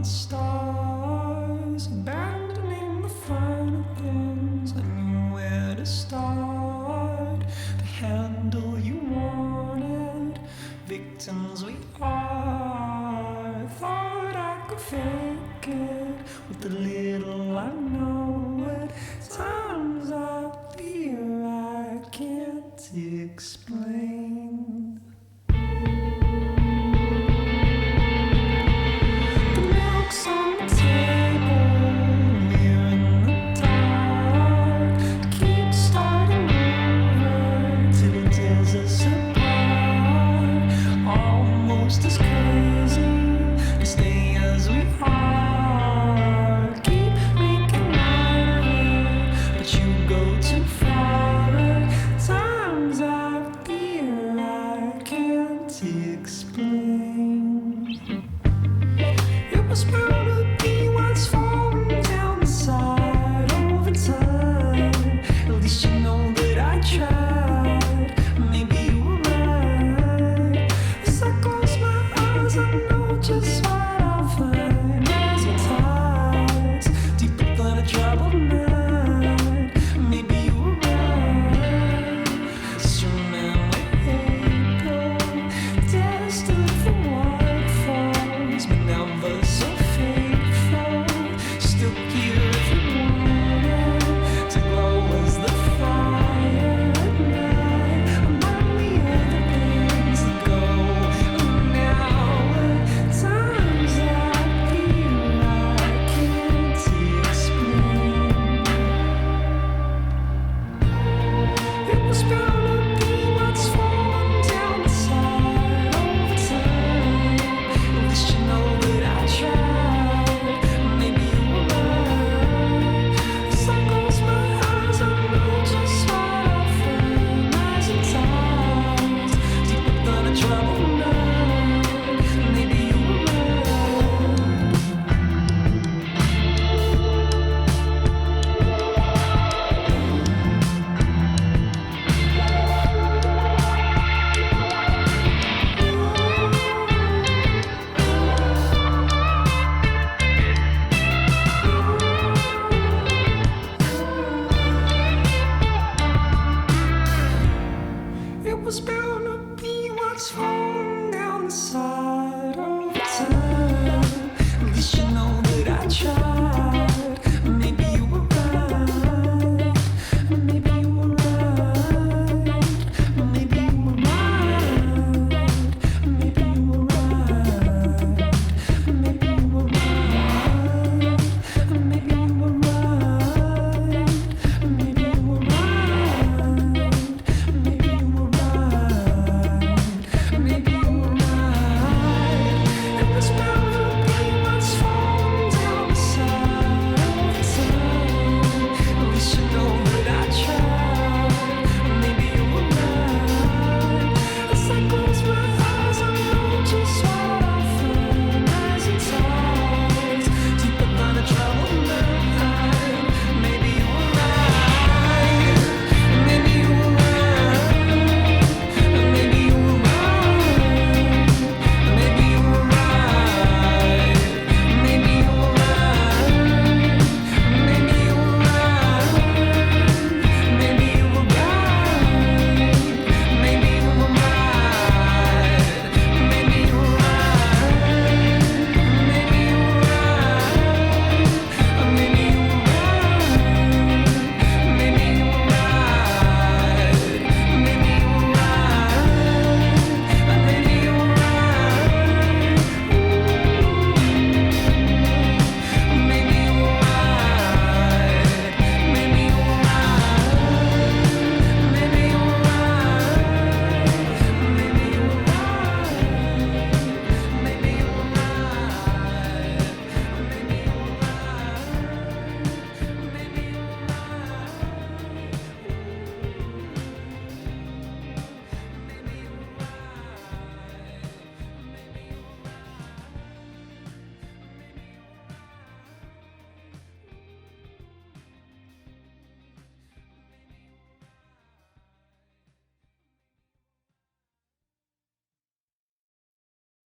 the stars, abandoning the final things. I knew where to start, the handle you wanted, victims we are. Thought I could fake it with the little I know. At times I fear I can't explain. The milk's on the table, we're in the dark. Keep starting over till it tears us apart. Almost as crazy to stay as we are. Keep making light of it, but you go too far. At times I fear I can't explain. It was bound to be what's falling down the side over time. At least you know that I tried. Maybe you were right. As I close my eyes, I know just what I'll find. Rising tides, deeper than a troubled night. Maybe you were right. Soon and April, destined for waterfalls, but never so faithful. Still here if you wanted to glow as the fire at night. Among the other things that go. Now at times I feel I can't explain. It was bound to be what's falling down the side over time. At least you know that I tried. Maybe you were right. As I close my eyes, I know just what I'll find. Rising tides, deeper than a troubled night. Maybe you were right. It was bound to be what's falling down the side of time. At least you know that I tried.